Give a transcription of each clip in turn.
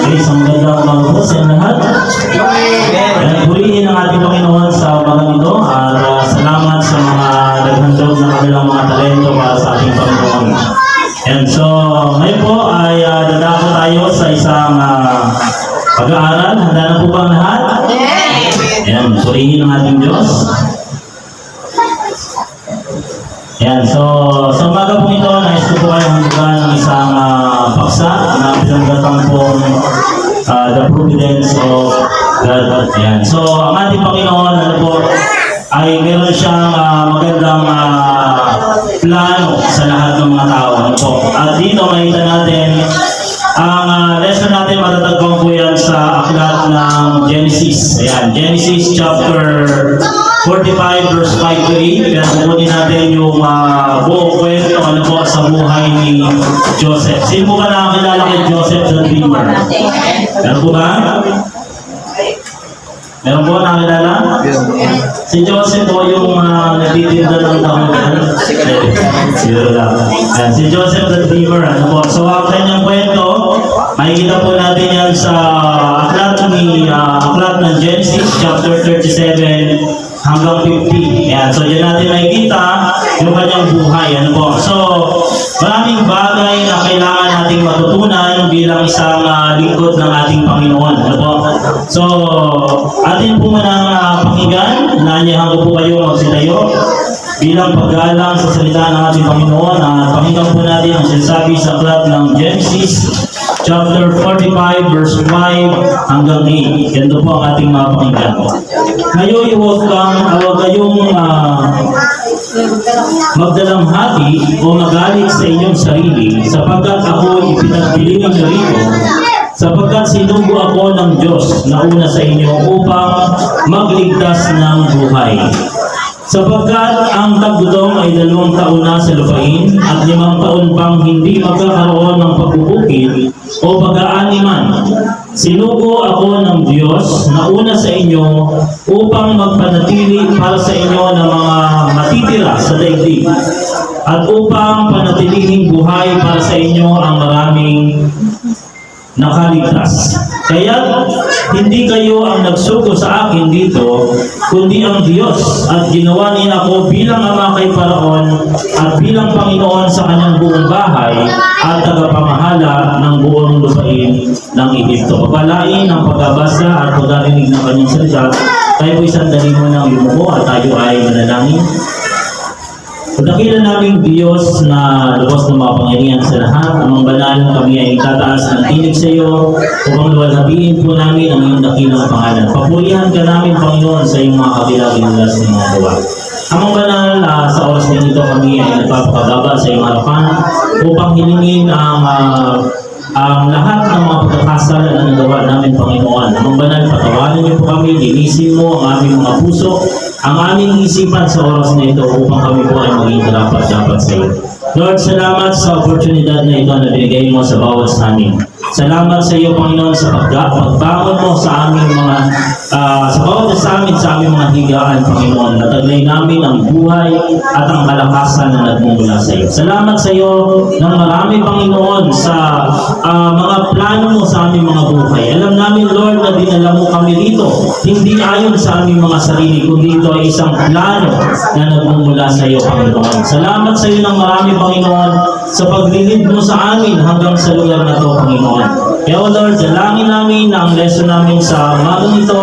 Okay, isang magandang umaga po sa inyo lahat. At purihin ang ating Panginoon sa umagang ito at salamat sa mga naghandog ng kanilang mga talento para sa ating Panginoon. And so, ngayon po ay dadako tayo sa isang pag-aaral. Handa na po ba ang lahat? Ayan, purihin ang ating Diyos. Ayan, so sa umaga po ito, nais ko po kayong handugan ng isang paksa na pinagdatang po the providence of God. Ayan, so ang ating Panginoon, ano po, ay meron siyang magandang plano sa lahat ng mga tao. Ano po? At dito makita natin, ang lesson natin matatagpuan po yan sa aklat ng Genesis. Ayan, Genesis chapter 45 verse 5 to 8. Kaya kukunin natin yung buong kwento ano po sa buhay ni Joseph. Sino po ba nakakilala kay Joseph the Dreamer? Meron po ba? Meron po nakakilala? Si Joseph po yung nagtitinda ng taon yan. Siguro lang. Si Joseph the Dreamer. Ano po? So ang kanyang kwento, makikita po natin yan sa aklat ng Genesis chapter 37 hanggang 50. Ayan. So, dyan natin makikita yung kanyang buhay. Ano po? So, maraming bagay na kailangan nating matutunan bilang isang lingkod ng ating Panginoon. Ano po? So, atin po muna pakinggan. Nanyahan ko po kayo magsitayo bilang paggalang sa salita ng ating Panginoon. Pakinggan po natin ang sinasabi sa aklat ng Genesis chapter 45 verse 5 hanggang 8. Ganito po ang ating mga pakinggan. Ngayon, huwag kayong magdalamhati o magalit sa inyong sarili sapagkat ako ipinagpiliin niyo rito sapagkat sinugo ako ng Diyos na una sa inyo upang magligtas ng buhay. Sapagkat ang tagdudong ay 2 taon na sa lupain at 5 taon pang hindi magkakaroon ng pagbubukid o pag-aaniman. Sinugo ako ng Diyos na una sa inyo upang magpanatili para sa inyo ng mga matitira sa daigdig at upang panatilihing buhay para sa inyo ang maraming nakaligtas. Kaya hindi kayo ang nagsuko sa akin dito, kundi ang Diyos, at ginawa niya ako bilang ama kay Paraon at bilang Panginoon sa kanyang buong bahay at tagapamahala ng buong lupain ng Egypto. Pagpalain ang pagbabasa at pagdarinig ng kanyang salita. Tayo po sandali mo ng lumuko at tayo ay manalangin. Pagdakilan naming Diyos na lubos ng mga pangyarihan sa lahat, amang banal, kami ay tataas ng tinig sa iyo upang luwalhatiin po namin ang iyong dakilang pangalan. Papurihan ka namin, Panginoon, sa iyong mga kabilang-bilas ng mga gawa. Amang banal, sa oras din ito kami ay nagpapakagaba sa iyong harapan upang hilingin ang lahat ng mga pagkakasala na nagawa namin, Panginoon. Amang banal, patawarin niyo po kami, linisin mo ang aming mga puso, ang aming isipan sa oras na ito upang kami po ay maging dapat sa iyo. Lord, salamat sa oportunidad na ito na binigay mo sa bawat sa amin. Salamat sa iyo, Panginoon, sa pagbangon mo sa aming mga sa bawat sa aming mga higaan, Panginoon. Nataglay namin ang buhay at ang kalakasan na nagmumula sa iyo. Salamat sa iyo ng marami, Panginoon, sa mga plano mo sa aming mga buhay. Alam namin, Lord, na dinala mo kami rito, hindi ayon sa aming mga sarili, kundi ito ay isang plano na nagmumula sa iyo, Panginoon. Salamat sa iyo ng marami, Panginoon, sa paglilid mo sa amin hanggang sa lugar na ito, Panginoon. Kaya, O Lord, dalangin namin na ang lesson namin sa umagang ito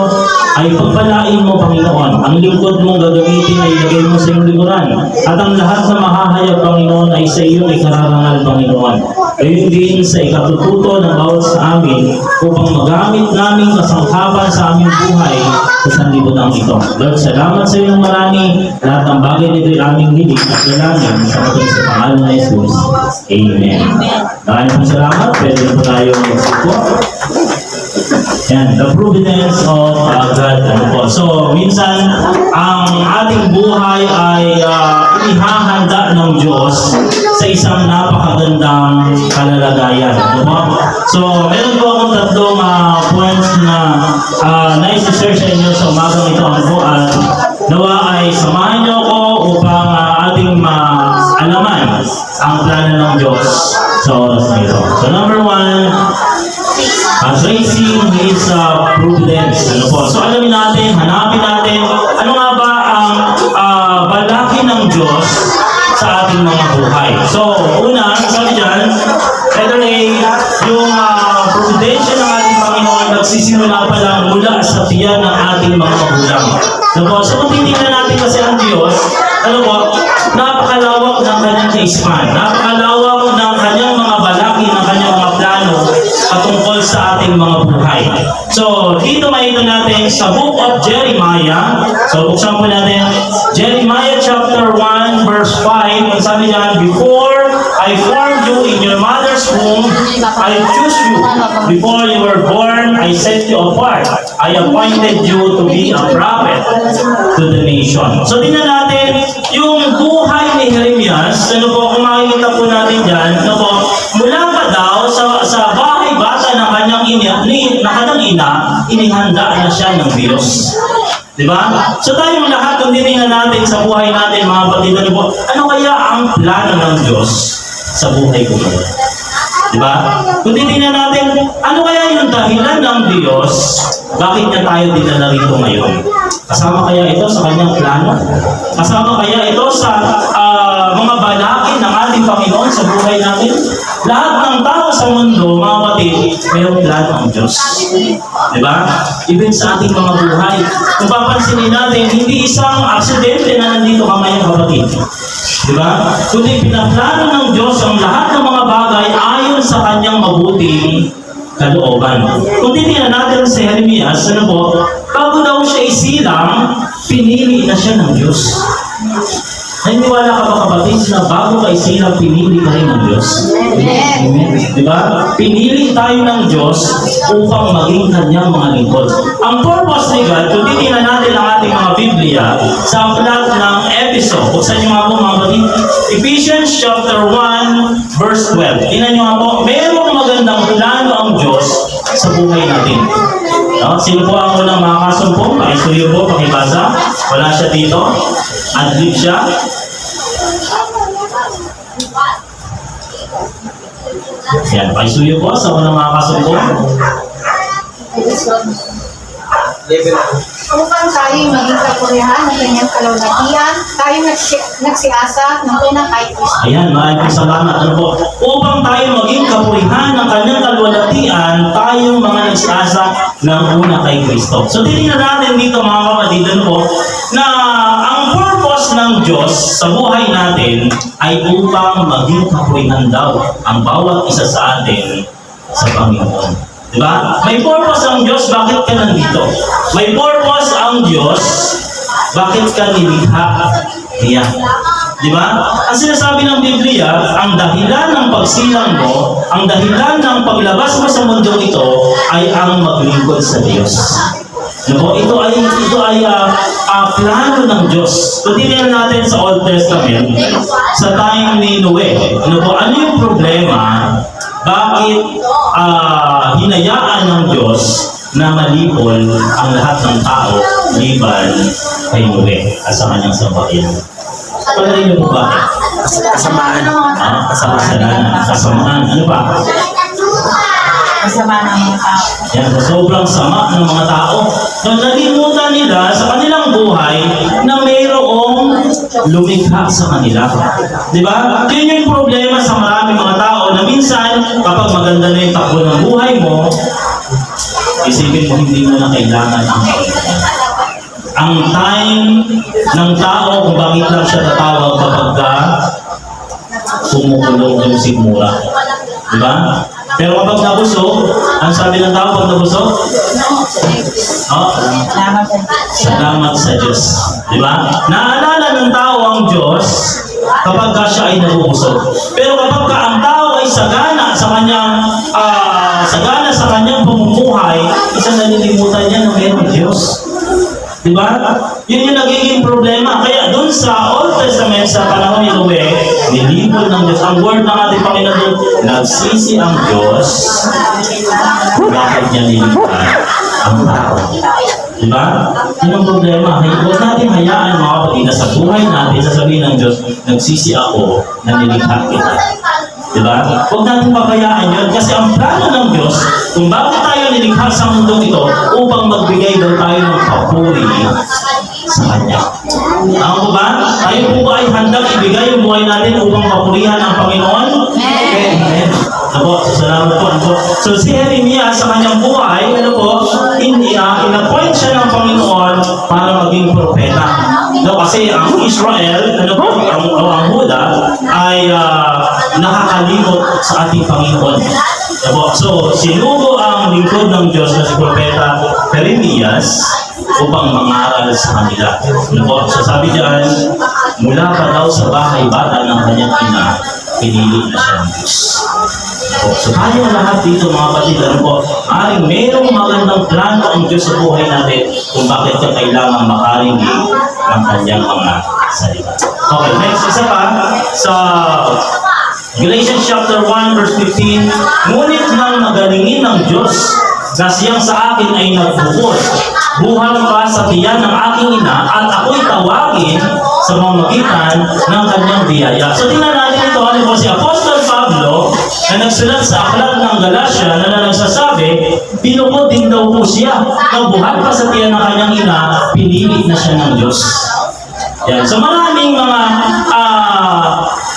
ay pagpalain mo, Panginoon. Ang lingkod mong gagamitin ay ilagay mo sa iyong likuran. At ang lahat na mahahayag, Panginoon, ay sa iyo ay kararangal, Panginoon. Gayon din sa ikatututo ng bawat sa amin upang magamit namin kasangkapan sa aming buhay sa sanlibutan ito. Lord, salamat sa iyo ng marami. Lahat ng bagay nito ay aming hilig at kailangan sa ating sa pangalan na Jesus. Amen. Maraming pong salamat. Pwede po tayo magsuko. Yan, the providence of God. Ano po. So, minsan, ang ating buhay ay ihahanda ng Diyos sa isang napakagandang kalalagayan. Ano po? So, meron po akong tatlong points na nais-share sa inyo sa umagang ito. Ano po? At nawa ay samahan niyo ako upang ating alaman ang plano ng Diyos sa oras na ito. So, number one, tracing His providence. Ano po? So alamin natin, hanapin natin, ano nga ba ang balaki ng Diyos sa ating mga buhay. So, una, sabi dyan, letter A, yung providensya ng ating Panginoon nagsisimula pa lang mula sa tiyan ng ating mga magulang. Ano po? So, kung titignan natin kasi ang Diyos, ano po, napakalawak ng kanyang kaisipan, napakalawak ng kanyang mga balaki, ng kanyang mga plano patungkol sa ating mga buhay. So, dito makita natin sa book of Jeremiah. So, buksan po natin. Jeremiah chapter 1 verse 5. Ang sabi niya, before I formed you in your mother's womb, I chose you. Before you were born, I set you apart. I appointed you to be a prophet to the nation. So, tingnan natin yung buhay ni Jeremias. Ano po, kung makikita po natin dyan, ano po, mula pa daw sa bahay bata ng kanyang ina, inihanda na siya ng Diyos. Diba? So tayong lahat, kung titingnan natin sa buhay natin, mga batid, ano kaya ang plano ng Diyos sa buhay ko ngayon? Diba? Kung titingnan natin, ano kaya yung dahilan ng Diyos, bakit niya tayo dinala rito ngayon? Kasama kaya ito sa kanyang plano? Kasama kaya ito sa mga balaki ng ating Panginoon sa buhay natin? Lahat ng tao sa mundo, mga kapatid, mayroong plano ang Diyos. Diba? Even sa ating mga buhay. Kung papansinin natin, hindi isang aksidente na nandito ka ngayon, kapatid. Diba? Kundi pinaplano ng Diyos ang lahat ng mga bagay ayon sa kanyang mabuting kalooban. Kung titignan natin sa Jeremias, ano po, bago daw siya isilang, pinili na siya ng Diyos. Naniniwala ka ba, kapatid, na bago ka isilang, pinili ka rin ng Diyos? Amen. Diba? Pinili tayo ng Diyos upang maging kanyang mga lingkod. Ang purpose ni God, kung titignan natin ang ating mga Biblia, sa aklat ng Efeso, buksan niyo nga po, mga kapatid, Ephesians chapter 1, verse 12. Tingnan niyo nga po, mayroong magandang plano ang Diyos sa buhay natin. No? Sino po ang unang makakasumpong? Pakisuyo po, pakibasa. Wala siya dito. Adlib siya. Yan, pakisuyo po sa unang makakasumpong. Upang tayo maging kapurihan ng kanyang kalawlakihan, tayo nagsiasa ng unang kay Kristo. Ayan, maraming salamat. Ano po? Upang tayo maging kapurihan ng kanyang kalwalatian, tayong mga nagsiasa ng una kay Kristo. So, titignan natin dito, mga kapatid, ano po, na ang purpose ng Diyos sa buhay natin ay upang maging kapurihan daw ang bawat isa sa atin sa Panginoon. Diba? May purpose ang Diyos, bakit ka nandito? May purpose ang Diyos, bakit ka nilikha? Diyan. Diba? Ang sinasabi ng Biblia, ang dahilan ng pagsilang mo, ang dahilan ng paglabas mo sa mundong ito, ay ang maglingkod sa Diyos. Diba? Ito ay plano ng Diyos. Kung titignan natin sa Old Testament, sa time ni Noe, ano yung problema? Bakit hinayaan ng Diyos na malipol ang lahat ng tao liban kay Noe at sa kanyang sambahin? Palarin niyo po bakit? Kasamaan. Kasamaan. Ano ba? Masama ng mga tao. Yan, sobrang sama ng mga tao. So, nalimutan nila sa kanilang buhay na mayroong lumikha sa kanila. Di ba? Yun yung problema sa maraming mga tao na minsan, kapag maganda na yung takbo ng buhay mo, isipin mo hindi mo na kailangan ang Panginoon. Ang time ng tao kung bakit lang siya tatawag kapag kumukulong yung sigmura. Di ba? Pero kapag nabusog, ang sabi ng tao pag nabusog? Salamat sa Diyos. Di ba? Naalala ng tao ang Diyos kapag siya ay nabubusog. Pero kapag ang tao ay sagana sa kanyang pamumuhay, isang nalilimutan niya na mayroong Diyos. Diba? Yun yung nagiging problema. Kaya dun sa Old Testament, sa panahon ni Noe, nilipol ng Diyos. Ang word ng ating Panginoon, nagsisi ang Diyos, bakit niya nilipol ang tao. Diba? Yun ang problema. Huwag natin hayaan, mga kapatid, na sa buhay natin, sasabihin ng Diyos, nagsisi ako na nilikha kita. Diba? Huwag natin pabayaan yun. Kasi ang plano ng Diyos, kung bago tayo nilikha sa mundong ito upang magbigay daw tayo ng papuri sa Kanya. Tama po ba? Tayo po ba ay handang ibigay yung buhay natin upang papurihan ang Panginoon? Amen. Ano po, salamat po. Ano po. So si Jeremiah sa kanyang buhay, in-appoint siya ng Panginoon para maging propeta. No, kasi ang Israel, ang Huda, ay nakakalimot sa ating Panginoon. So, sinugo ang lingkod ng Diyos na si Propeta Jeremias upang mangaral sa kanila. So, sabi diyan, mula pa daw sa bahay bata ng kanyang ina, pinili na siya ng Diyos. So, tayo lahat dito mga kapatid, maaaring mayroong magandang plano ang Diyos sa buhay natin kung bakit ka kailangan makarinig ng kanyang mga salita. Okay, next, isa pa, sa Galatians chapter 1 verse 15, ngunit nang magalingin ng Diyos na siyang sa akin ay nagbukod, buhay pa sa tiyan ng aking ina at ako'y tawagin sa pamamagitan ng kanyang biyaya. So tingnan natin ito, ano po si Apostol Pablo na nagsulat sa aklat ng Galatia na nagsasabi, binukod din daw po siya, nabuhay pa sa tiyan ng kanyang ina, pinili na siya ng Diyos. Yan. So maraming mga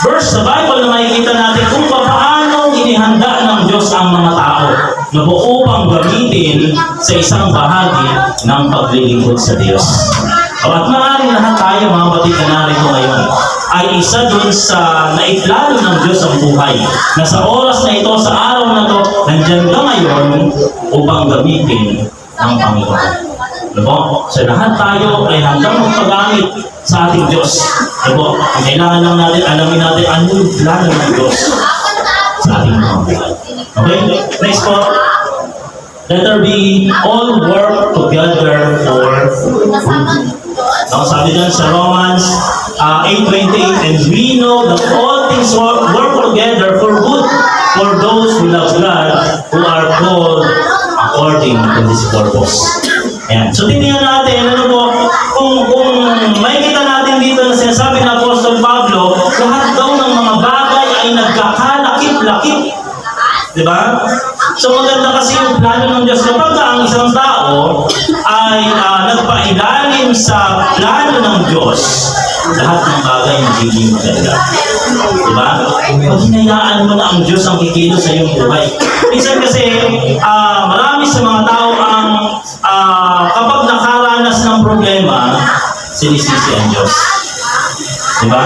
verse sa Bible na makikita natin kung paano inihanda ng Diyos ang mga tao na upang gamitin sa isang bahagi ng paglilingkod sa Diyos. At maaaring lahat tayo mga kapatid na narito ngayon ay isa dun sa naiplano ng Diyos ang buhay na sa oras na ito, sa araw na ito, nandyan ka ngayon upang gamitin ng Panginoon. So lahat tayo ay hanggang magpagamit sa ating Diyos. Kailangan lang natin, alamin natin ano yung plano ng Diyos sa ating mga buhay. Okay? Next po. Let there be all work together for good. Sabi dyan sa Romans 8:28, and we know that all things work together for good for those who love God, who are called according to His purpose. Ayan. So tingnan natin, kung makikita natin dito na sinasabi ng Apostol Pablo, lahat daw ng mga bagay ay nagkakalakip-lakip. Diba? So maganda kasi yung plano ng Diyos. Kapag ang isang tao ay nagpailalim sa plano ng Diyos, lahat ng bagay magiging maganda. Diba? Pag hinayaan mo na ang Diyos ang kikilos sa iyong buhay. Minsan kasi, marami sa mga tao ang kapag nakaranas ng problema, sinisisi ang Diyos. Diba?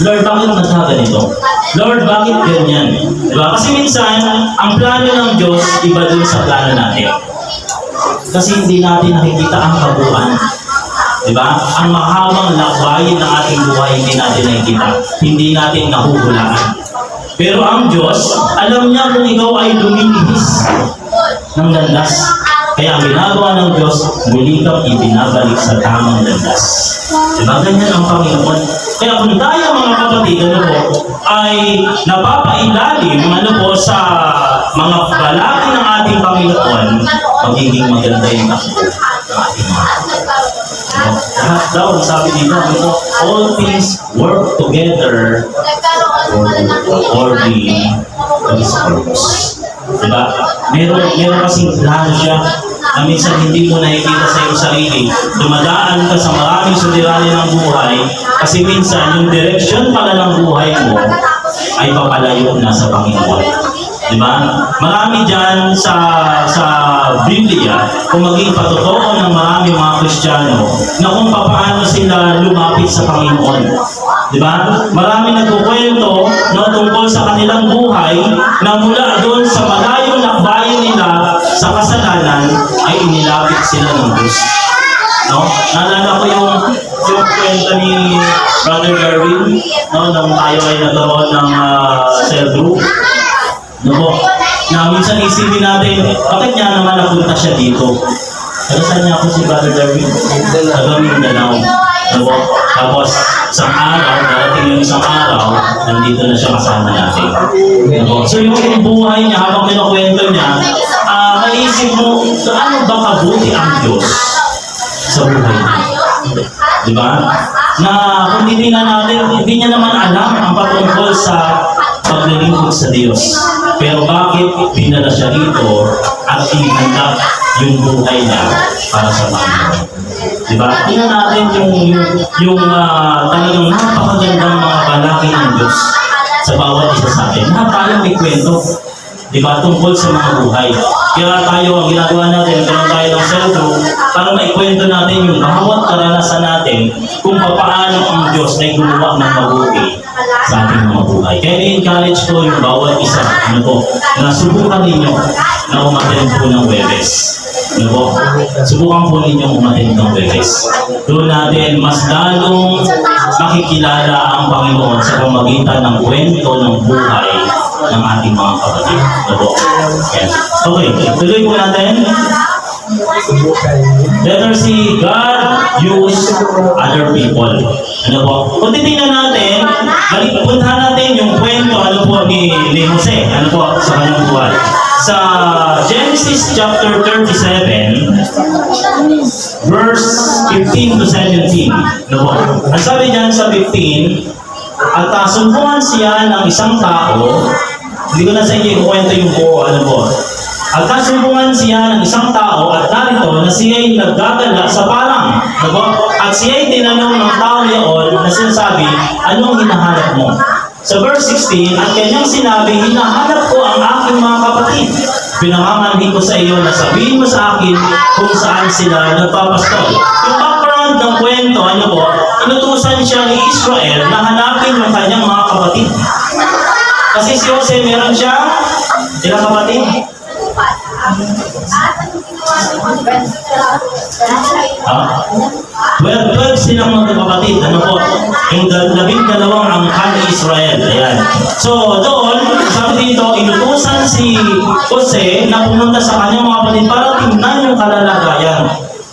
Lord, bakit nagkaganito? Lord, bakit ganyan? Diba? Kasi minsan, ang plano ng Diyos, iba dun sa plano natin. Kasi hindi natin nakikita ang kabuuan. Diba? Ang mahabang lakbayin ng ating buhay, hindi natin nakikita. Hindi natin nahuhulaan. Pero ang Diyos, alam niya kung ikaw ay lumilihis ng landas. Kaya ang ginagawa ng Diyos, muli kang ibinabalik sa tamang landas. Diba? Ganyan ang Panginoon. Kaya kung tayo mga kapatid, ay napapailalim sa mga balaki ng ating Panginoon, magiging maganda yung takbo ng ating mga lahat daw, sabi dito, all things work together for His purpose. Diba? Meron kasing plano siya na minsan hindi mo nakikita sa iyong sarili. Dumadaan ka sa maraming suliranin ng buhay kasi minsan yung direction pala ng buhay mo ay papalayo na sa Panginoon. Diba? Marami dyan sa Biblia, kung maging patotoo ng marami mga Kristiyano, na kung paano sila lumapit sa Panginoon. Diba? Marami nagkukwento tungkol sa kanilang buhay na mula doon sa malayong lakbayin nila sa kasalanan ay inilapit sila ng Diyos. Naalala ko yung kwento ni Brother Garvin, nung tayo ay nagkaroon ng cell group. Na minsan isipin natin, bakit niya naman napunta siya dito? Saan niya ako si Brother Darwin? Sa Mindanao. Tapos, isang araw, darating yung isang araw, nandito na siya kasama natin. So yung buhay niya, habang kinukwento niya, maisip mo, ano ba kabuti ang Diyos sa buhay niya? Diba? Na kung hindi niya naman alam ang patungkol sa paglilingkod sa Diyos. Pero bakit dinala siya dito at inihanda yung buhay niya para sa Panginoon? Diba? Tingnan natin talagang napakagandang mga balaki ng Diyos sa bawat isa sa atin. Lahat tayo may kwento. Diba? Tungkol sa mga buhay. Kaya tayo, ang ginagawa natin, ganoon tayo ng cellphone para maikwento natin yung bawat karanasan natin kung paano ang Diyos ay gumawa ng mabuti sa ating mga buhay. Kaya i-encourage ko yung bawat isa, na subukan ninyo na umattend po ng Webes. Subukan po ninyo umattend ng Webes. Doon natin mas lalong makikilala ang Panginoon sa pamagitan ng kwento ng buhay ng ating mga kapatid. Okay, tuloy po natin. Letter C, God use other people. Ano po? Kung titingnan natin, puntahan natin yung kwento ni Jose, sa kanyang buhay. Sa Genesis chapter 37, verse 15 to 17. Ano po? Ang sabi diyan sa 15, at sumpungan siya ng isang tao, hindi ko na sa inyo ikukwento yung buo, At kasumbungan siya ng isang tao at narito na siya'y naggagala sa parang. At siya'y tinanong ng tao yaon na sinasabi, anong hinahanap mo? Sa verse 16, at kanyang sinabi, hinahanap ko ang aking mga kapatid. Pinanganganhi ko sa iyo na sabihin mo sa akin kung saan sila nagpapastol. Yung background ng kwento, inutusan siya ni Israel na hanapin yung kanyang mga kapatid. Kasi si Jose meron siya, ilang kapatid? Ha? 12 silang magkakapatid. Yung 12 angkan ni Israel. Ayan. So, doon, sabi dito, inutusan si Jose na pumunta sa kanyang mga kapatid para tingnan yung kalalagayan.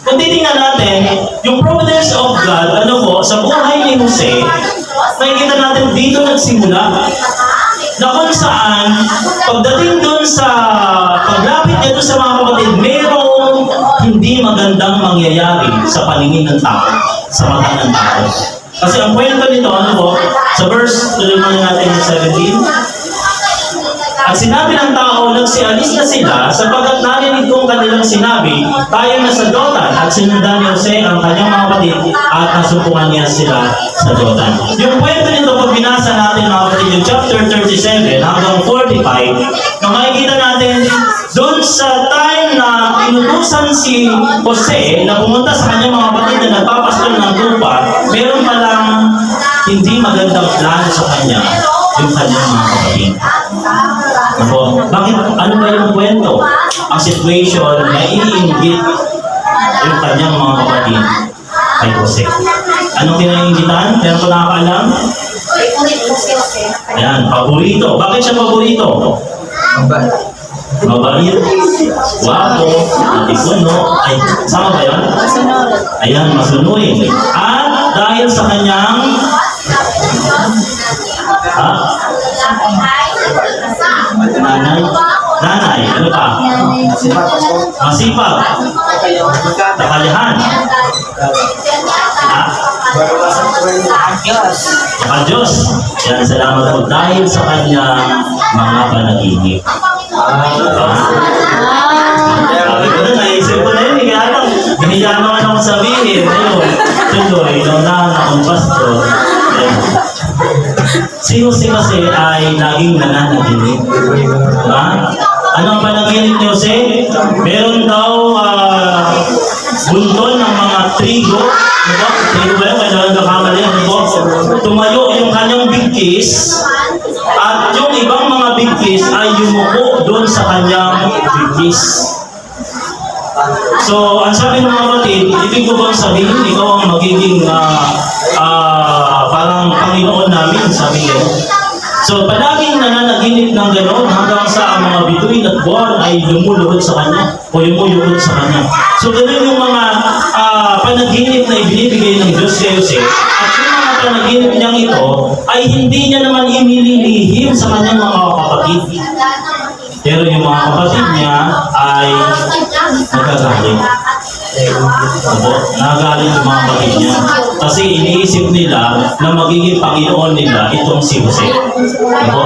Kung titingnan natin, yung providence of God, sa buhay ni Jose, makikita natin dito nagsimula. Na kung saan, pagdating doon sa paglapit niya doon sa mga kapatid, mayroong hindi magandang mangyayari sa paningin ng tao, sa mata ng tao. Kasi ang kwento nito, sa verse, tuloy muna natin yung 17. At sinabi ng tao, nagsialis na sila, sapagkat narinig kong kanilang sinabi, tayo na sa Dotan, at sinundan ni Jose ang kanyang mga kapatid, at nasumpungan niya sila sa Dotan. Yung kwento nito, pag binasa natin mga kapatid, yung chapter 37 hanggang 45, na makikita natin, doon sa time na inutusan si Jose na pumunta sa kanyang mga kapatid na nagpapastol ng lupa, meron palang hindi magandang plano sa kanya yung kanyang mga kapatid. Bakit? Ano ba yung kwento? Ang situation na iinggit yung kanyang mga kapatid kay Jose. Anong kinainggitan? Kaya ko nakakaalam? Ayan, paborito. Bakit siya paborito? Mabait, wapo, atipuno, ay, sama ba yan? Ayan, masunurin. At dahil sa kanyang nanay, ano pa? Masipag, takalihan, saka Diyos. Yan, salamat po dahil sa kanyang mga panaginip. Sabi ko na, naisip ko na yun, kaya lang, binigyan naman akong sabihin, ayun, tuloy, naunahan akong pastor. Si Jose kasi ay laging nananaginip. Ano ang panaginip ni Jose? Meron daw bunton ng mga trigo. Trigo ba yun? Kaya nagkakamali. Tumayo yung kanyang bigkis at yung ibang mga bigkis ay yumuko doon sa kanyang bigkis. So, ang sabi ng mga kapatid, ibig ko bang sabihin, ikaw ang magiging parang Panginoon namin, sabi niya. So, palaging nananaginip ng gano'n hanggang sa ang mga bituin at buwan ay lumuluhod sa kanya o lumuluhod sa kanya. So, gano'n yung mga panaginip na ibinibigay ng Diyos kay Jose. At yung mga panaginip niyang ito ay hindi niya naman inililihim sa kanyang mga kapatid. Pero yung mga kapatid niya ay nagagalit. Opo, nagalit yung mga kapatid niya. Kasi iniisip nila na magiging Panginoon nila itong si Jose. Opo.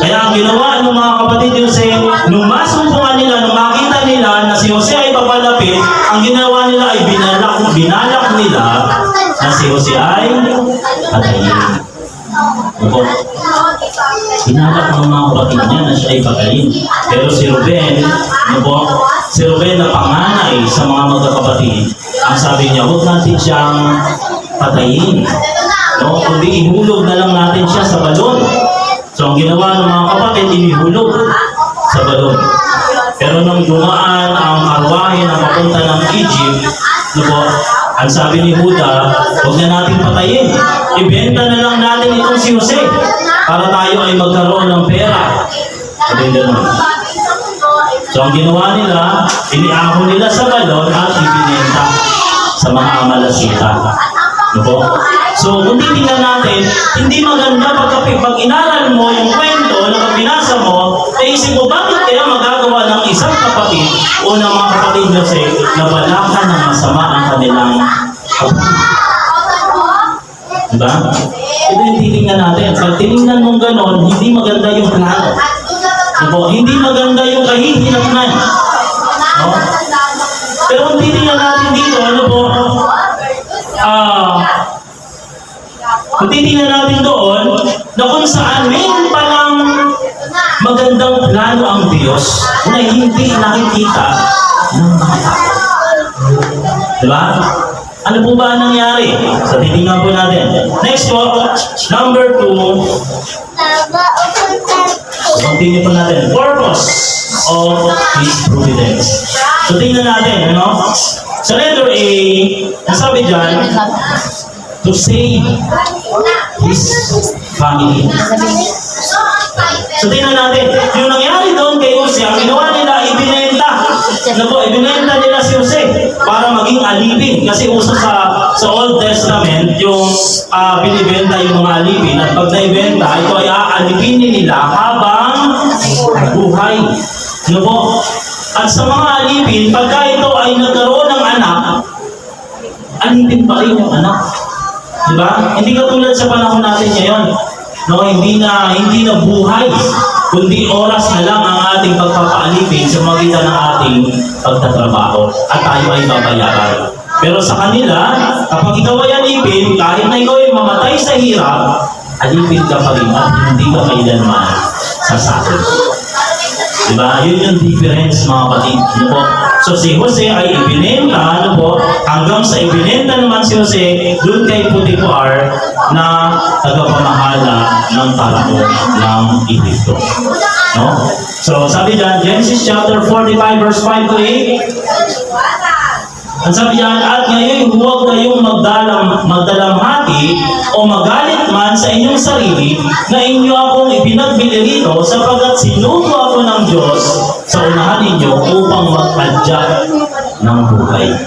Kaya ang ginawa ng mga kapatid ni Jose, nung masumpungan nila, nung makita nila na si Jose ay papalapit, ang ginawa nila ay binalak nila na si Jose ay patayin. Opo. Hinalak ng mga kapatid niya na siya ay patayin. Pero si Ruben, si Ruben na panganay sa mga magkakapatid, ang sabi niya, huwag natin siyang patayin. No? Kundi ihulog na lang natin siya sa balon. So ang ginawa ng mga kapatid, inihulog sa balon. Pero nung dumaan ang karwahe na papunta ng Egypt, ang sabi ni Huda, huwag na natin patayin. Ibenta na lang natin itong si Jose para tayo ay magkaroon ng pera. Sabi gano'n. So ang ginawa nila, iniahon nila sa balon at ibinenta sa mga amalasita. So kung titingnan natin, hindi maganda pag inaral mo yung kwento na pag binasa mo, naisip mo, bakit kaya magagawa ng isang kapatid o ng mga kapatid Jose na balakan ng masama ang kanilang kapatid? Diba? Ito yung titingnan natin. Pag tinignan mong ganon, hindi maganda yung plano. Hindi maganda yung kahihinatnan. No? Pero kung titingnan natin dito, kung titingnan natin doon, na kung saan mayroon palang magandang plano ang Diyos na hindi nakikita ng mga tao. Diba? Ano po ba ang nangyari? So, titingnan po natin. Next po, number 2. Continue po natin. Purpose of His providence. So, tingnan natin, ano? Sa letter A, nasabi dyan, to save His family. So, tingnan natin. Yung nangyari doon kay Jose, ang ginawa nila, ibinenta. Ibinenta nila si Jose para maging alipin. Kasi uso sa Old Testament, yung binibenta yung mga alipin. At pag naibenta, ito ay aalipinin nila habang buhay. At sa mga alipin, pagka ito ay nagkaroon ng anak, alipin pa rin yung anak. Diba? Hindi katulad sa panahon natin ngayon. No, hindi na buhay, kundi oras na lang ang ating pagpapaalipin sa magitan ng ating pagtatrabaho at tayo ay babayaran. Pero sa kanila, kapag ikaw ay alipin, kahit na ikaw ay mamatay sa hirap, alipin ka pa rin at hindi ka kailanman sasakit. Diba? Yun yung difference, mga kapatid. So si Jose ay ibinenta, hanggang sa ibinenta naman si Jose doon kay Potiphar na tagapamahala ng Pharaoh ng Egypto. No? So sabi dyan, Genesis chapter 45 verse 5 to 8. Ang sabi dyan, at ngayon huwag kayong magdalamhati o magalit man sa inyong sarili na inyo akong ipinagbili rito sapagkat sinugo ako ng Diyos sa unahan ninyo upang magpadya ng buhay.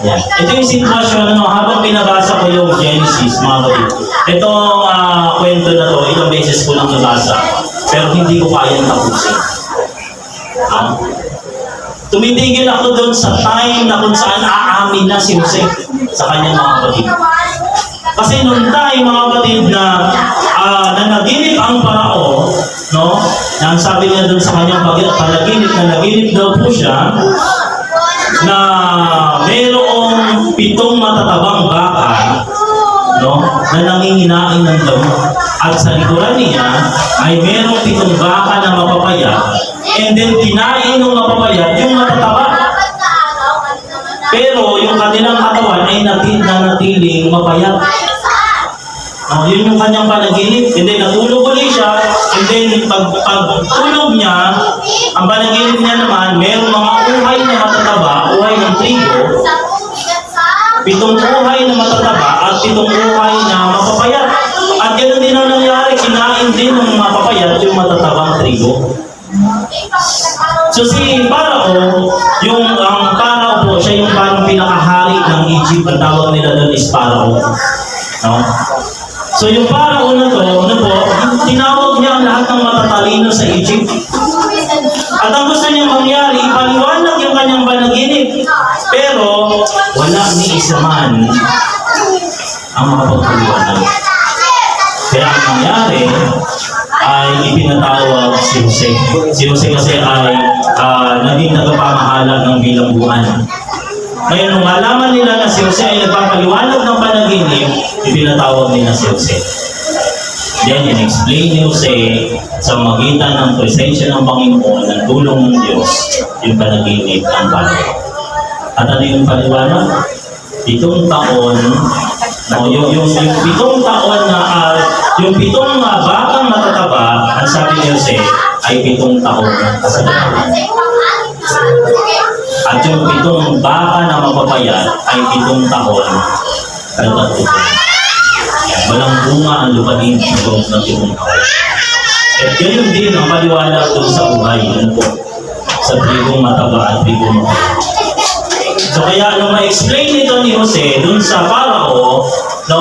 Yan. Ito yung sitwasyon, habang pinabasa ko yung Genesis, mga kapatid. Itong kwento na to, ilang beses ko lang nabasa, pero hindi ko kayang tapusin. Tumitigil ako doon sa time na kung saan aamin na si Jose sa kanyang mga kapatid. Kasi noong time, mga kapatid, na nanaginip ang Parao, no? Na ang sabi niya doon sa kanyang panaginip, na naginip daw po siya, na mayroong 7 matatabang baka, no? Na nanginginain ng damo. At sa likuran niya, ay mayroong 7 baka na mapapaya. And then, kinain ng mapapayat yung matataba. Pero, yung kanilang katawan ay nanatiling mapayat. Yun yung kanyang panaginip. And then, natulog ulit siya. And then, pagtulog niya, ang panaginip niya naman, mayroong mga uhay na matataba, uhay ng trigo, 7 uhay na matataba, at 7 uhay na mapapayat. At ganoon din ang nangyari, kinain din ng mapapayat yung matatabang trigo. So si Parao, ang Parao po, siya yung parang pinakahari ng Egypt, ang tawag nila doon is Parao. No? So yung Parao na to, tinawag niya ang lahat ng matatalino sa Egypt. At ang gusto niyang mangyari, ipaliwanag yung kanyang panaginip. Pero wala ni isa man ang makapagpaliwanag. Kaya ang nangyari ay ipinatawag si Jose. Si Jose kasi ay naging tagapamahala ng bilangguan. Ngayon, nung malaman nila na si Jose ay nagpapaliwanag ng panaginip, ipinatawag nila si Jose. Then, in-explain ni Jose sa magitan ng presensya ng Panginoon, ng tulong ng Diyos, yung panaginip ng Panginoon. At ano yung paliwanag? 7 taon, no, yung 7 taon na, yung 7 batang matataba, ang sabi ni Jose, ay 7 taon na kasalanan. At yung 7 baka na mapapayat ay 7 taon na tatutunan. Walang bunga ang lupain sa loob ng 7 taon. At ganyan din ang paliwanag doon sa buhay, yun po, sa tribong mataba at tribong mapayat. So kaya nung ma-explain nito ni Jose dun sa Parao, no,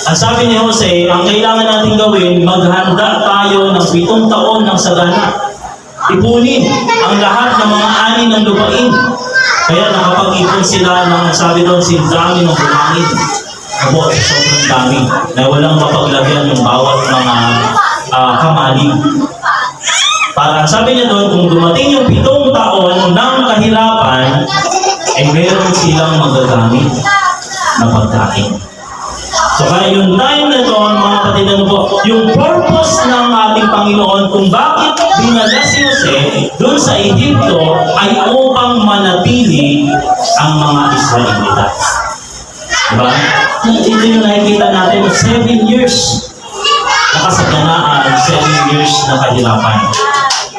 ang sabi ni Jose, ang kailangan natin gawin, maghanda tayo ng 7 taon ng sagana. Ipunin ang lahat ng mga ani ng lupain. Kaya nakapag-ipon sila ng, sabi doon, dami ng bumangin. Abo, sobrang dami. Na walang mapaglagyan yung bawat mga kamalig. Para sabi niya doon, kung dumating yung 7 taon ng kahirapan, eh meron silang magagamit na pagkain. So kaya yung time na ito, mga kapatid, ano po, yung purpose ng ating Panginoon kung bakit dinala si Jose doon sa Egypto ay upang manatili ang mga Israelita. Diba? Ito yung nakikita natin, 7 years nakasaganaan, 7 years na kahirapan.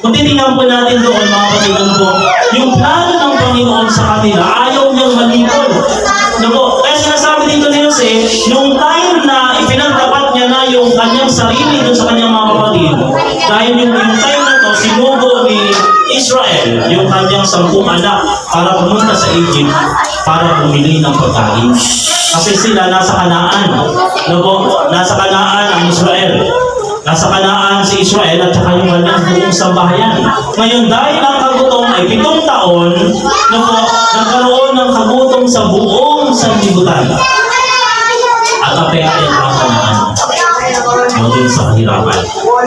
Kung titingnan po natin doon, mga kapatid, ano po, yung plano ng Panginoon sa kanila, ayaw niyang malipol. Ano po, kaya sinasabi dito ni Jose, nung time na ipinagtapat niya na yung kanyang sarili doon sa kanyang mga kapatid, dahil yung time na to, sinugo ni Israel, yung kanyang 10 anak, para pumunta sa Egypt, para bumili ng pagkain. Kasi sila nasa Kanaan. Ano po, nasa Kanaan ang Israel. Nasa Kanaan si Israel at saka yung kanyang buong sambahayan. Ngayon, dahil ang kagutom ay 7 taon, no po, nagkaroon ng kagutom sa buong sanlibutan. At affected ang Kanaan. No, dun sa kahirapan.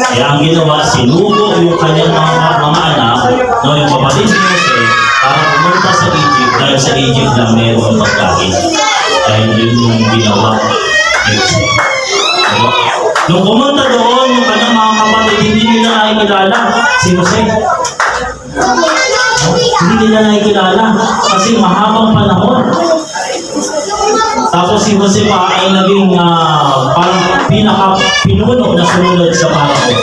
Kaya ang ginawa, sinugo yung kanyang mga anak, no, yung kapatid ni Jose, para pumunta sa Egypt, dahil sa Egypt lang meron pagkain. Dahil yun yung ginawa ni Jose. Nung pumunta doon, yung kanyang mga kapatid, hindi nila nakikilala si Jose. Hindi nila nakikilala kasi mahabang panahon. Tapos si Jose pa ay naging parang pinaka-pinuno na sumunod sa Parao.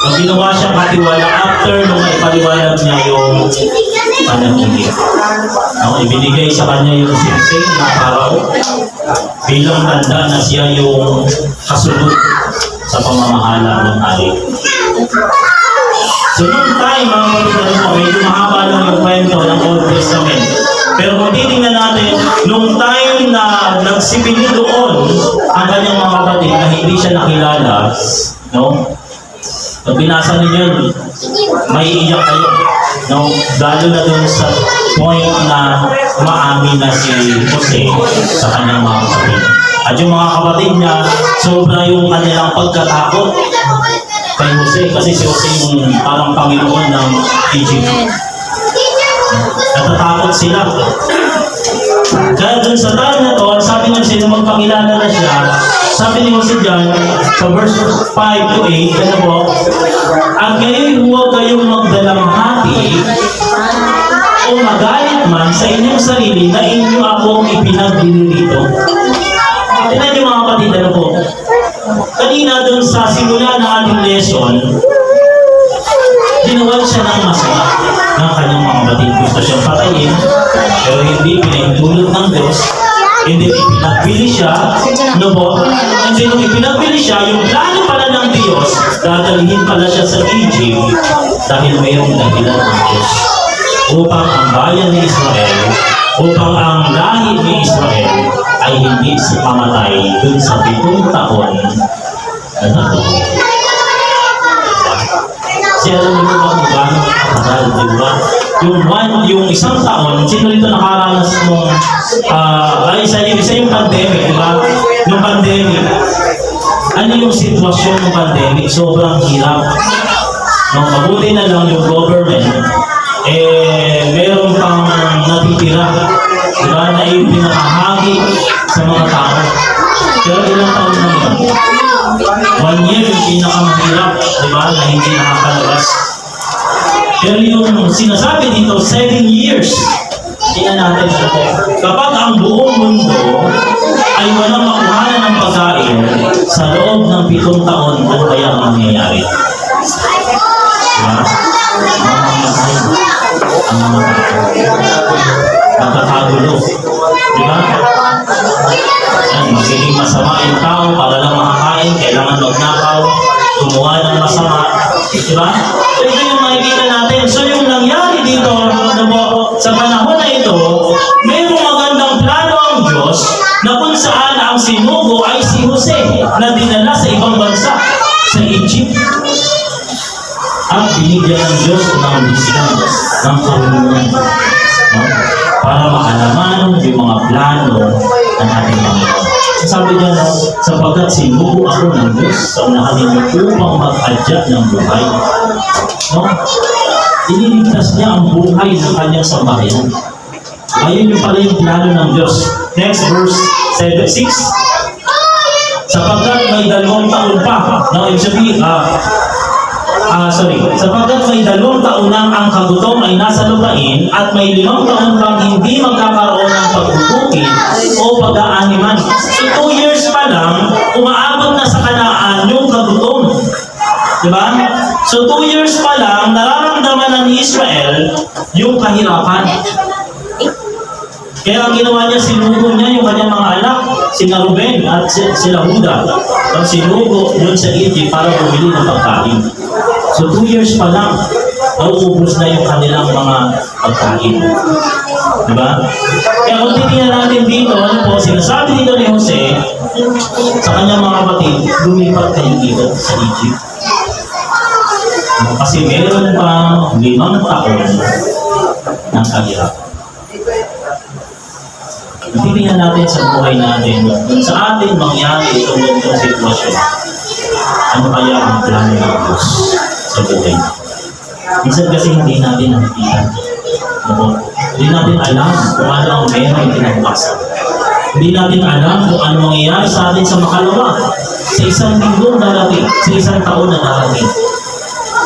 Nung ginawa siya katiwala after nung ipaliwanag niya yung panaginip. Ibinigay sa kanya yung singsing na Parao bilang tanda na siya yung kasunod sa pamamahala ng hari. So nung time, mga kapatid, medyo mahaba lang yung kwento ng Old Testament. Pero kung titingnan natin, nung time na nagsibili doon ang kanyang mga kapatid na hindi siya nakilala, no? Pag binasa ninyo, may iiyak kayo. No? Lalo na doon sa point na maamin na si Jose sa kanyang mga kapatid. At yung mga kapatid niya, sobra yung kanilang pagkatakot kay Jose. Kasi si Jose yung parang Panginoon ng Egypt. Natatakot sila. Kaya dun sa time na to, sabi niya sila magpakilala na siya, sabi ni Jose dyan, sa verse 5 to 8, ano po, at ngayon huwag kayong magdalang hati o magalit man sa inyong sarili na inyo akong ipinagbili dito. Tignan niyo mga kapatid, ano po, kanina dun sa simula ng ating lesson, ginawan siya ng masama ng kanyang mga kapatid. Gusto siyang patayin, pero hindi pinahintulot ng Diyos. Hindi ipinagbili siya, ano po? Hindi nung ipinagbili siya, yung plano pala ng Diyos, dadalhin pala siya sa Egypt dahil mayroong dahilan ng Diyos. Upang ang bayan ni Israel, upang ang lahi ni Israel ay hindi mamatay dun sa 7 taon na natulog. Kasi alam niyo ba kung gano'n katagal, di ba? Yung isang taon, sino rito nakaranas nung, isa yung pandemic, di ba? Yung pandemic, ano yung sitwasyon ng pandemic? Sobrang hirap. Mabuti na lang yung government, meron pang natitira, di ba, na ipinakahagi sa mga tao. Pero ilang taon na yun? 1 year yung pinakamahirap, di ba, na hindi nakakalabas. Pero yung sinasabi dito, 7 years. Tingnan natin ito. Kapag ang buong mundo ay walang makuhanan ng pagkain sa loob ng 7 taon, ano kaya ang mangyayari? Diba? Mamamatay. Ang mamamatay. Magkakagulo. Diba? Yan, magiging masama yung tao para lang makakain, kailangan magnakaw, gumawa ng masama. Diba? So ito yung makikita natin. So yung nangyari dito, sa panahon na ito, mayroong magandang plano ang Diyos na kung saan ang sinugo ay si Jose na dinala sa ibang bansa, sa Egypt. At binigyan ng Diyos ng wisdom, ng karunungan, no? Para makalaman yung mga plano ng ating Panginoon. Sabi niya, no, sapagkat sinugo ako ng Diyos sa unahan ninyo upang mag-adya ng buhay. No? Iniligtas niya ang buhay ng kanyang sambahayan. Ayun yung pala yung plano ng Diyos. Next verse 6. Sapagkat may 2 taon pa. No, ibig sabihin, sapagkat may 2 taon nang ang kagutom ay nasa lupain at may 5 taon pang hindi magkakaroon ng pagbubukid o pag-aaniman. So 2 years pa lang, umaabot na sa Kanaan yung kagutom. Diba? So 2 years pa lang, nararamdaman ng Israel yung kahirapan. Kaya ang ginawa niya, sinugo niya yung kanyang mga anak, sina Ruben at sila Huda. Ang sinugo yun sa Egypt para bumili ng pagkain. So 2 years pa lang, nauubos na yung kanilang mga pagkain. Diba? Kaya kung titingnan natin dito, ano po, sinasabi dito ni Jose sa kanyang mga kapatid, lumipat kayo dito sa Egypt. Kasi meron pa 5 taon ng kahirap. Titingnan natin sa buhay natin, kung sa atin mangyari itong sitwasyon, ano kaya ang plano ng Diyos sa buhay? Minsan kasi hindi natin nakikita. Hindi natin alam kung ano ang meron pinagpasa. Hindi natin alam kung ano mangyayari sa atin sa makalawa, sa isang linggong darating, sa isang taon na darating.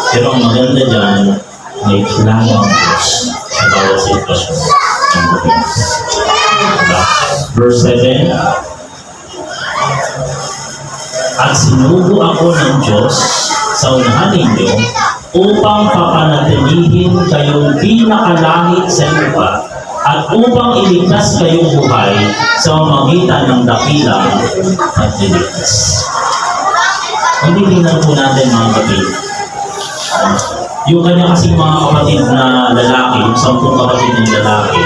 Pero ang maganda dyan, may plano ng Diyos sa bawat sitwasyon ng buhay. Verse 7. At sinugo ako ng Diyos sa unahan ninyo upang papanatilihin kayong di nakalahit sa lupa at upang iligtas kayong buhay sa magitan ng dakilang pagliligtas. Hindi tingnan po natin mga kapatid. Yung kanya kasing mga kapatid na lalaki, yung 10 kapatid ng lalaki,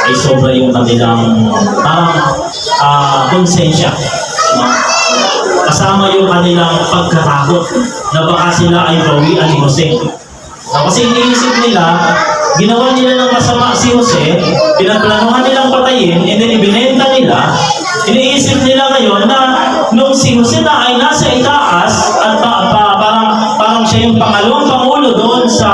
ay sobra yung kanilang parang konsensya. No? Kasama yung kanilang pagkatakot na baka sila ay bawian ni Jose. Kasi iniisip nila, ginawa nila ng masama si Jose, pinagplanuhan nilang patayin, and then ibinenta nila. Iniisip nila ngayon na nung si Jose na ay nasa itaas at parang siya yung pangalawang pangulo doon sa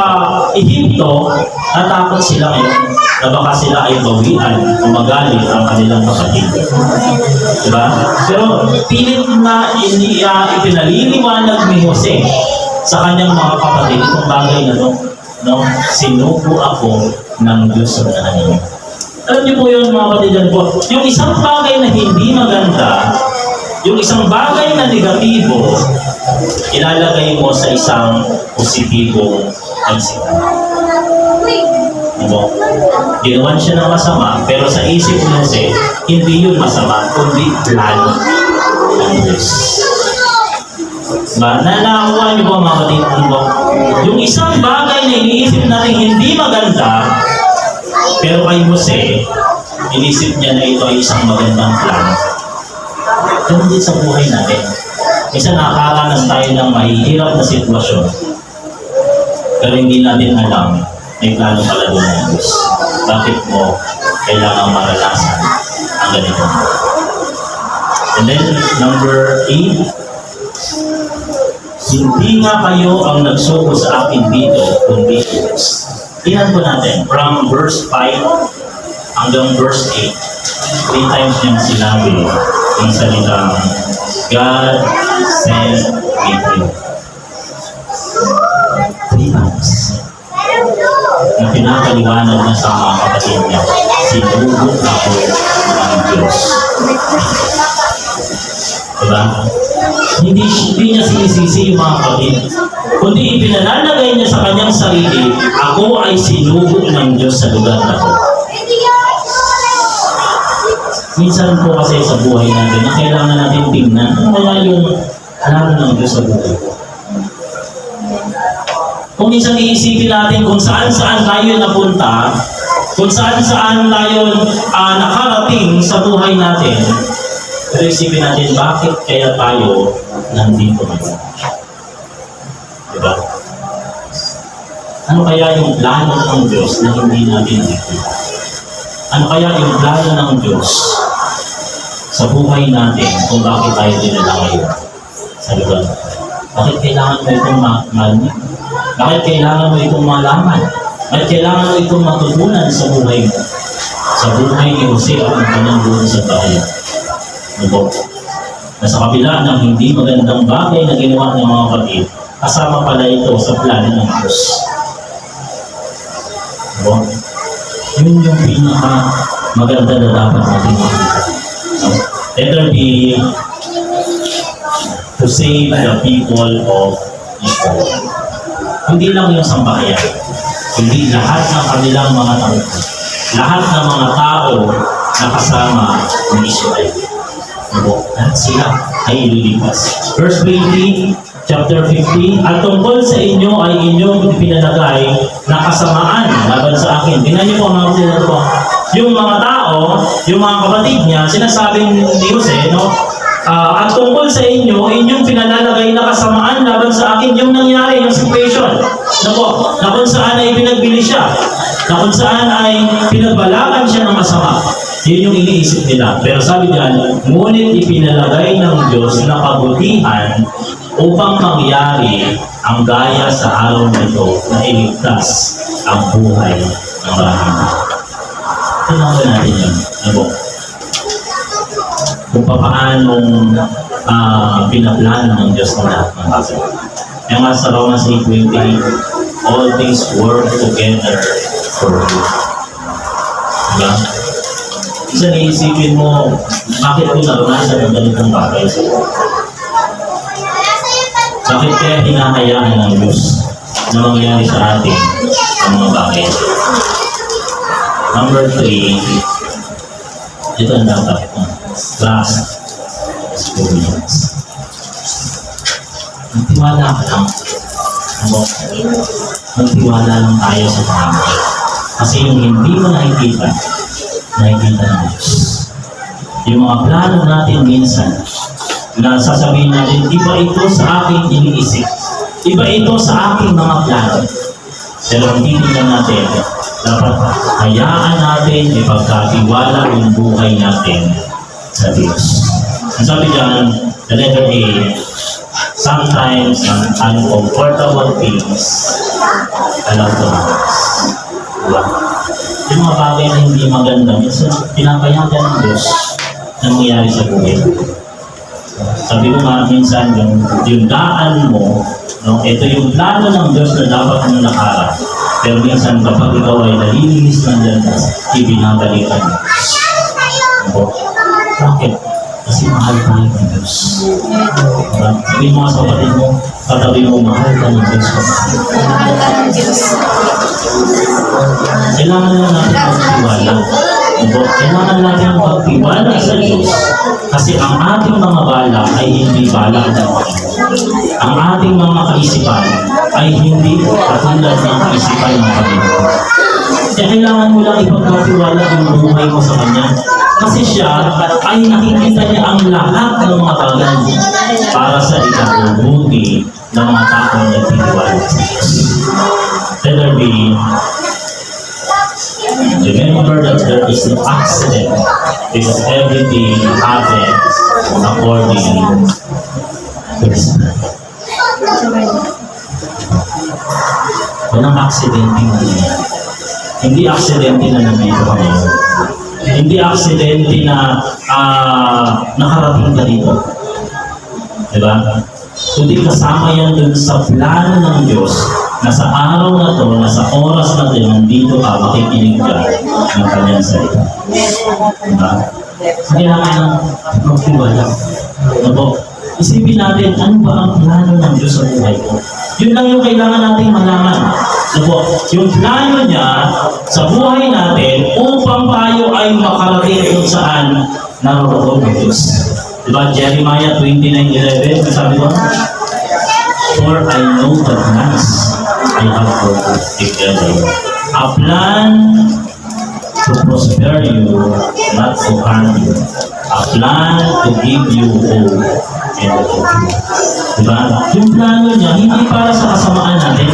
Ehipto, natakot sila ngayon na baka sila ay bawian o magalit ang kanilang kapatid. Diba? Pero pilit na ipinaliliwanag ni Jose sa kanyang mga kapatid itong bagay na ito. No? Sinugo ako ng Diyos sa unahan ninyo. Alam niyo po yun mga kapatidan po, yung isang bagay na hindi maganda, yung isang bagay na negatibo, ilalagay mo sa isang positibong pagsikat. Diba? Ginawan siya ng masama, pero sa isip mo kasi, hindi yun masama, kundi plano ng Diyos. Nanakuha niyo ba mga kapatid mo? Yung isang bagay na iniisip natin hindi maganda, pero kay Jose, inisip niya na ito ay isang magandang plano. Ganun din sa buhay natin. Isa nakakaranas tayo ng mahihirap na sitwasyon. Pero hindi natin alam, may plano pala doon ng Diyos. Bakit mo kailangan maranasan ang ganito? And then, number 8, hindi nga kayo ang nagsuko sa akin dito, kundi Diyos. Tingnan po natin, from verse 5 hanggang verse 8, 3 times niyang sinabi yung salitang God sent me you. 3 times. Na pinapaliwanag na sa mga kapatid niya, sinubok ako ng Diyos. Diba? Hindi niya sinisisi yung mga kapatid, kundi ipinalalagay niya sa kanyang sarili, ako ay sinubok ng Diyos sa lugar na to. Minsan po kasi sa buhay natin na kailangan natin tingnan ano kaya yung plano ng Diyos sa buhay ko. Kung minsan iisipin natin kung saan-saan tayo napunta, kung saan-saan tayo nakarating sa buhay natin, pero isipin natin bakit kaya tayo nandito ngayon. Diba? Ano kaya yung plano ng Diyos na hindi natin nakikita? Ano kaya yung plano ng Diyos sa buhay natin kung bakit tayo dinala ngayon sa lugar? Bakit kailangan mo itong marinig? Bakit kailangan mo itong malaman? Bakit kailangan mo itong matutunan sa buhay mo? Sa buhay ni Jose at ang kanyang buhay sa bayan. Ano? Na sa kabila ng hindi magandang bagay na ginawa ng mga kapatid, kasama pala ito sa plano ng Diyos. Ano? Yun yung pinaka maganda na dapat natin makita. Let there be to save the people of Israel. Hindi lang yung sambahayan, hindi lahat ng kanilang mga tao, lahat ng mga tao na kasama ng Israel. Lahat sila ay ililipas. Verse 20, chapter 50, at tungkol sa inyo ay inyong pinalagay na kasamaan laban sa akin. Tingnan niyo po mga kapatid po. Yung mga tao, yung mga kapatid niya, sinasabing ni Jose, no? At tungkol sa inyo, inyong pinalalagay na kasamaan laban sa akin, yung nangyari, yung situation. Na po, na kung saan ay pinagbili siya, na kung saan ay pinagbalakan siya ng masama. Yun yung iniisip nila. Pero sabi diyan, ngunit ipinalagay ng Diyos na kabutihan upang mangyari ang gaya sa araw nito na iligtas ang buhay ng marami. Tingnan natin yun. Ano po? Kung paano pinaplano ng Diyos na lahat ng bagay. Kaya nga sa Romans 8:20, all things work together for you. Diba? Isa naisipin mo, bakit ko naranasan ang ganitong bagay sa iyo? Bakit kaya hinahayaan ng Diyos na mangyari sa atin ang mga bagay? Number 3, ito ang dapat last experience. Magtiwala ka lang. Magtiwala lang tayo sa Panginoon. Kasi yung hindi mo nakikita ng Diyos. Yung mga plano natin minsan, na sasabihin natin, iba ito sa aking iniisip. Iba ito sa aking mga plano. Pero ang titignan natin, dapat hayaan natin ipagkatiwala yung buhay natin sa Diyos. Ang sabi dyan, the letter A, sometimes ang uncomfortable things allow to happen. Diba? Yung mga bagay na hindi maganda, minsan pinapayagan ng Diyos na mangyari sa buhay. Sabi ko nga minsan, yung daan mo, no, ito yung plano ng Diyos na dapat mo nakaharap. Pero minsan kapag ikaw ay nalilinis ng landas, ibinabalikan mo. Ano? Bakit? Kasi mahal tayo ng Diyos. Sabihin mo sa kapatid mo, katabi mo, mahal ka ng Diyos. Mahal ka ng Diyos. Kailangan lang natin magtiwala. Kailangan natin magtiwala sa Diyos. Kasi ang ating mga bala ay hindi bala ng Panginoon. Ang ating mga kaisipan ay hindi katulad ng kaisipan ng Panginoon. Kaya kailangan mo lang ipagkatiwala yung buhay mo sa Kanya. Kasi siya ay nakikita niya ang lahat ng mga bagay para sa ikabubuti ng mga taong nagtitiwala sa Diyos. Let there be. Remember that there is no accident because everything happens according to His plan. Walang aksidente na yan. Hindi aksidente na nandito ka ngayon. Hindi aksidente na nakarating ka dito. Diba? Kundi kasama yan dun sa plano ng Diyos na sa araw na to, na sa oras na to, nandito ka, makikinig ka ng kanyang salita. Diba? Kailangan ng magtiwala. Ano po? Isipin natin, ano ba ang plano ng Diyos sa buhay ko? Yun lang yung kailangan nating malaman. Ano po? Yung plano niya sa buhay natin upang tayo ay makarating kung saan naroon ng Diyos. Diba? Jeremiah 29:11, sabi ko, for I know the plans I have for you, declares the Lord. A plan to prosper you, not to harm you. A plan to give you hope and the future. Diba? Yung plano niya, hindi para sa kasamaan natin.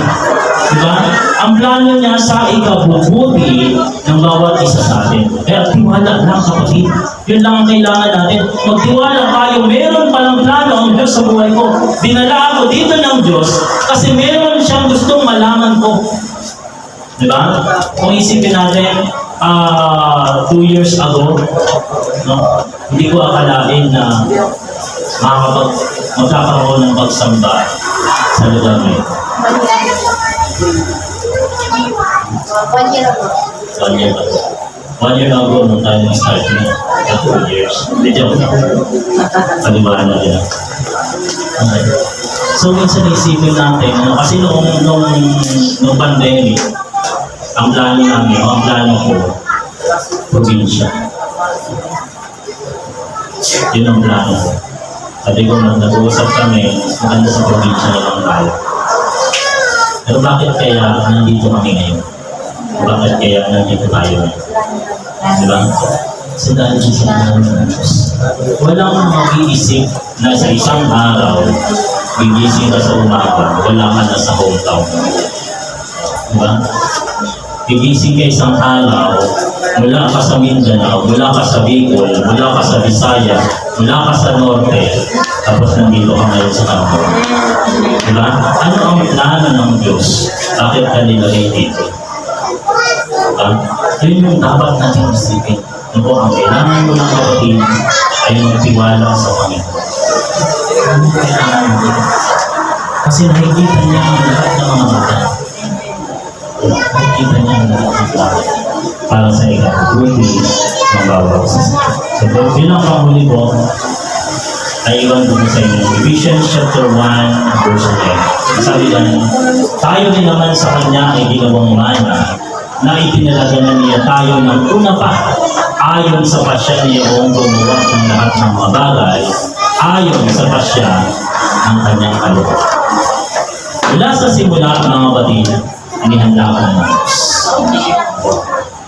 Diba? Ang plano niya sa ikabubuti ng bawat isa sa atin. Kaya tiwala lang kapatid. Yun lang ang kailangan natin. Magtiwala tayo. Meron palang plano ang Diyos sa buhay ko. Dinala ako dito ng Diyos kasi meron siyang gustong malaman ko. Diba? Kung isipin natin, 2 years ago, no, hindi ko akalain na magkakaroon ng pagsamba sa lugar na ito. 1 year ago. 1 year ago. 1 year ago, nung tayo nag-start na, 2 years. Hindi ako na. Palibahan na rin. Okay. So, minsan isipin natin, kasi nung pandemic, ang plano namin, ang plano ko, probinsya. Yun ang plano ko. Sabi ko, nag-uusap kami, maganda sa probinsya na lang tayo. Pero bakit kaya nandito kami ngayon? Bakit kaya nandito tayo ngayon? Diba? Kasi dahil sa plano ng Diyos. Walang mag-iisip na sa isang araw, gigising ka sa umaga, wala ka na sa hometown. Diba? Gigising ka isang araw, mula ka sa Mindanao, mula ka sa Bicol, mula ka sa Visaya, mula ka sa Norte, tapos nandito ka ngayon sa kampo. Diba? Ano ang plano ng Diyos? Bakit ka nilagay dito? Diba? Yun yung dapat natin isipin. Ano po, ang kailangan mo ng kapatid ay magtiwala sa Panginoon. Ano kailangan mo dito? Kasi nakikita niya ang lahat ng mga mata. Nakikita niya ang lahat ng lahat para sa ikabubuti ng bawat isa. So, bilang panghuli po, ay iwan ko sa inyo. Ephesians chapter 1, verse 10. Sabi lang, tayo din naman sa Kanya ay ginawang mana na ipinalaganan niya tayo ng una pa ayon sa pasya niya kung gumawa ng lahat ng mga bagay ayon sa pasya ng Kanyang kalooban. Mula sa simula, mga batid, inihanda ka ng Diyos.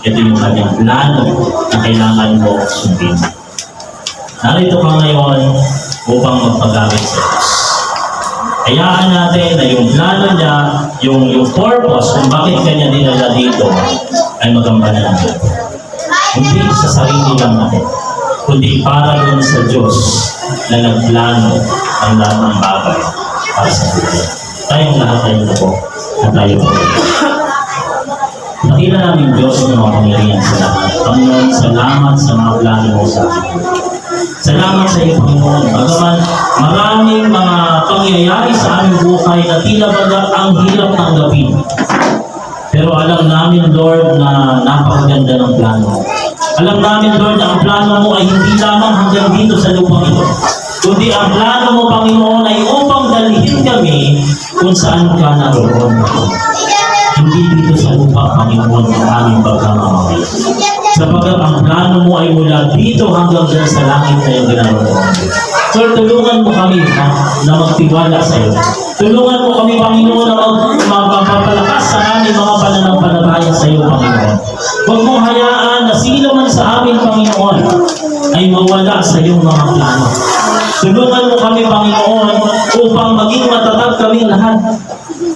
Ito yung Kanyang plano na kailangan mo sundin. Narito ka ngayon upang magpagamit sa Diyos. Hayaan natin na yung plano niya, yung purpose kung bakit kanya dinala dito ay magampanan natin. Hindi sa sarili lang natin, kundi para dun sa Diyos na nagplano ang lahat ng bagay para sa buhay. Tayong lahat tayo na po na tayo po. Nakita namin Diyos ng mga pangyarihan sa lahat. Panginoon, salamat sa mga plano mo sa akin. Salamat sa iyo, Panginoon. Bagaman maraming mga pangyayari sa aming buhay na tila baga ang hirap tanggapin. Pero alam namin, Lord, na napakaganda ng plano. Alam namin, Lord, na ang plano mo ay hindi lamang hanggang dito sa lupang ito. Kundi ang plano mo, Panginoon, ay upang dalhin kami kung saan ka naroon. Hindi dito sa lupa, Panginoon, ang aming pagkamamahal. Sapagkat ang plano mo ay mula dito hanggang dyan sa langit na yung ginagawa. Lord, tulungan mo kami na magtiwala sa iyo. Tulungan mo kami, Panginoon, na magpapalakas sa aming mga pananampalataya sa iyo, Panginoon. Huwag mong hayaan na sino man sa amin, Panginoon, ay mawala sa iyong mga plano. Tulungan mo kami, Panginoon, upang maging matatag kami lahat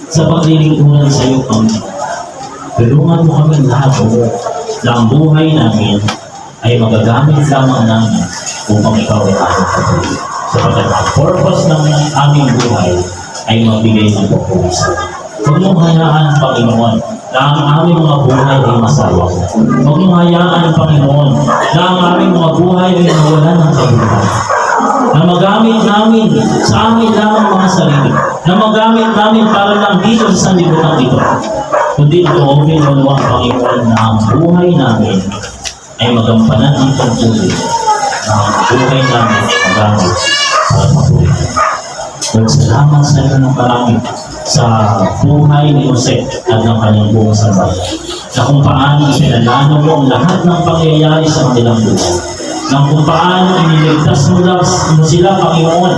sa paglilingkuran sa iyo, Panginoon. Tulungan mo kami lahat na ang buhay namin ay magagamit lamang namin upang ikaw ay aming patuloy. Sapagkat ang purpose ng aming buhay ay magbigay ng pagpuwisan. Huwag mong hayaan, Panginoon, na ang aming mga buhay ay masawa. Huwag mong hayaan, Panginoon, na ang aming mga buhay ay nawalan ng kabuluhan. Na magamit namin sa amin lamang mga sarili. Na magamit namin para lang dito sa sanlibutan ito. Kundi ito-open mo naman, Panginoon, na ang buhay namin ay magampanan ang pagpuli. Na ang buhay namin magamit para patuloy. Lord, salamat sa iyo ng marami sa buhay ni Jose at ng kanyang buong sabay. Na kung paano ipinalano mo ang lahat ng pangyayari sa kanilang buhay. Na kung paano iniligtas mo sila, Panginoon,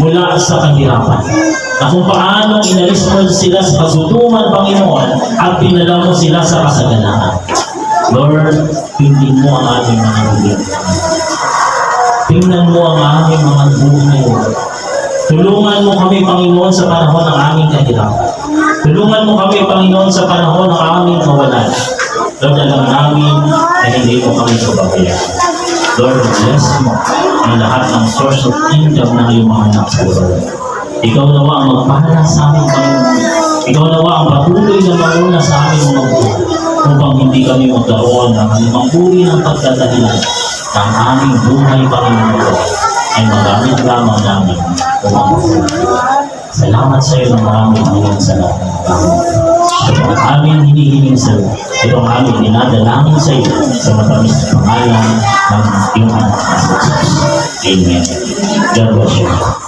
mula sa kahirapan. Na kung paano inalis mo sila sa kasutuman, Panginoon, at pinala mo sila sa kasaganaan. Lord, tingnan mo ang aming mga buhay. Tingnan mo ang aming mga buhay. Tulungan mo kami, Panginoon, sa panahon ng aming kahirapan. Tulungan mo kami, Panginoon, sa panahon ng aming kawalan. Lord, alam namin na hindi mo kami pababayaan. Lord, bless mo ang lahat ng source of income ng iyong mga anak, Lord. Ikaw nawa ang magpahala sa amin, Panginoon. Ikaw nawa ang patuloy na mauna sa aming mga buhay upang hindi kami magkaroon ng anumang uri ng pagdadahilan ng aming buhay, Panginoon, ay magamit lamang namin upang salamat sa iyo ng maraming Panginoon sa lahat ng bagay. Ito ang aming hinihiling sa iyo. Ito ang aming dinadalangin sa iyo sa matamis na pangalan ng iyong anak na si Jesus. Amen. God bless you.